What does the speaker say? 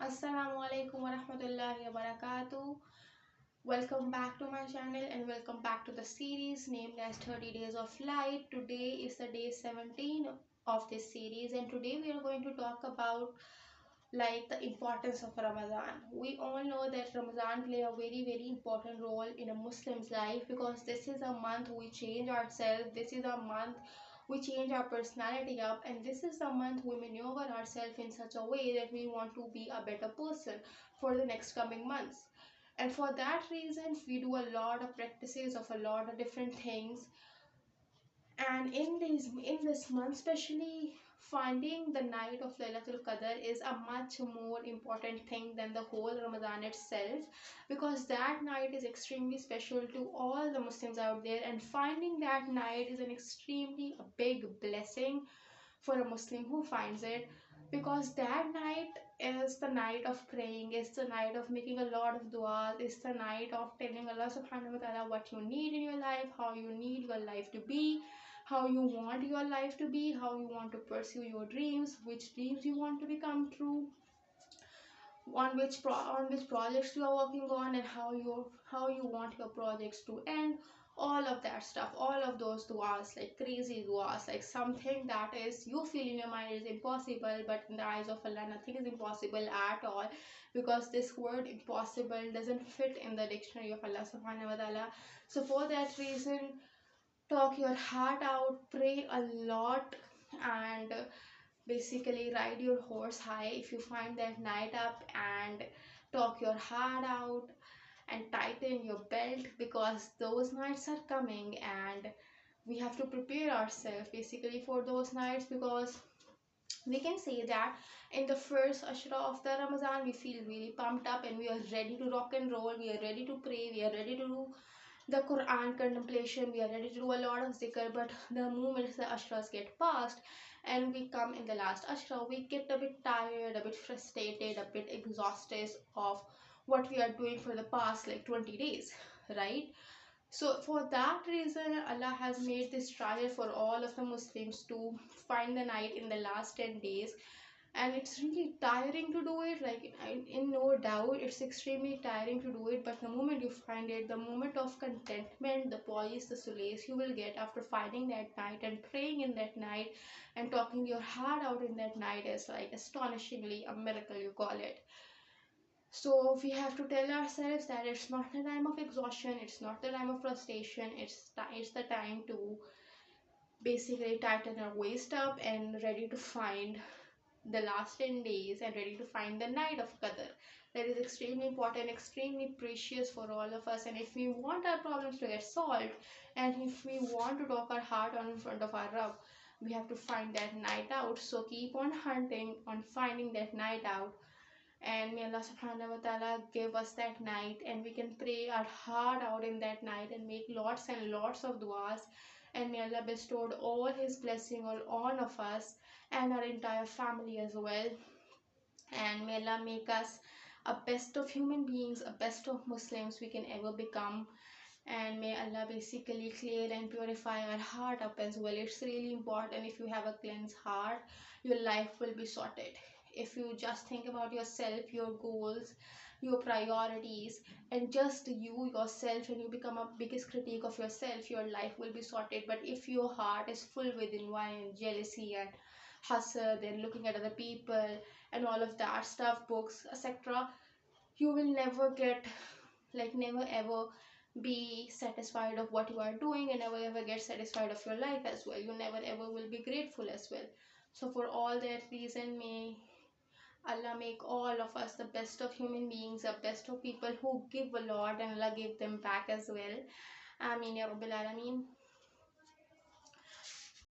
Assalamu alaikum wa rahmatullahi wa barakatuh. Welcome back to my channel and welcome back to the series named as 30 Days of Light. Today is the day 17 of this series, and today we are going to talk about the importance of Ramadan. We all know that Ramadan play a very important role in a Muslim's life because this is a month we change ourselves. This is a month we change our personality up, and this is the month we maneuver ourselves in such a way that we want to be a better person for the next coming months. And for that reason we do a lot of practices of a lot of different things. And in this month, especially finding the night of Laylatul Qadr is a much more important thing than the whole Ramadan itself, because that night is extremely special to all the Muslims out there, and finding that night is an extremely a big blessing for a Muslim who finds it, because that night is the night of praying, it's the night of making a lot of du'as, it's the night of telling Allah subhanahu wa ta'ala what you need in your life, how you need your life to be, how you want your life to be, how you want to pursue your dreams, which dreams you want to become true, on which projects you are working on, and how you want your projects to end. All of that stuff, all of those duas, like crazy duas, like something that is you feel in your mind is impossible, but in the eyes of Allah nothing is impossible at all, because this word impossible doesn't fit in the dictionary of Allah subhanahu wa ta'ala. So for that reason, talk your heart out, pray a lot, and basically ride your horse high if you find that night up, and talk your heart out and tighten your belt, because those nights are coming and we have to prepare ourselves basically for those nights. Because we can say that in the first ashra of the Ramadan we feel really pumped up and we are ready to rock and roll, we are ready to pray, we are ready to do the Quran contemplation, we are ready to do a lot of zikr. But the moment the ashras get past and we come in the last ashra, we get a bit tired, a bit frustrated, a bit exhausted of what we are doing for the past like 20 days, right? So for that reason, Allah has made this trial for all of the Muslims to find the night in the last 10 days, and it's really tiring to do it, like in no doubt it's extremely tiring to do it. But the moment you find it, the moment of contentment, the polish, the solace you will get after finding that night and praying in that night and talking your heart out in that night is like astonishingly a miracle, you call it. So we have to tell ourselves that it's not the time of exhaustion, it's not the time of frustration, it's the time to basically tighten our waist up and ready to find the last 10 days and ready to find the night of Qadr. That is extremely important, extremely precious for all of us. And if we want our problems to get solved, and if we want to talk our heart on in front of our Rabb, we have to find that night out. So keep on hunting on finding that night out, and may Allah subhanahu wa ta'ala give us that night, and we can pray our heart out in that night and make lots and lots of du'as, and may Allah bestowed all his blessing on all of us and our entire family as well. And may Allah make us a best of human beings, a best of Muslims we can ever become. And may Allah basically clear and purify our heart up as well. It's really important. If you have a cleansed heart, your life will be sorted. If you just think about yourself, your goals, your priorities, and just you yourself, and you become a biggest critique of yourself, your life will be sorted. But if your heart is full with envy and jealousy and hustle, then looking at other people and all of that stuff, books, etc., you will never get, like, never ever be satisfied of what you are doing, and never ever get satisfied of your life as well. You never ever will be grateful as well. So for all that reason, may Allah make all of us the best of human beings, the best of people who give a lot, and Allah give them back as well. Ameen ya Rabbil Alameen.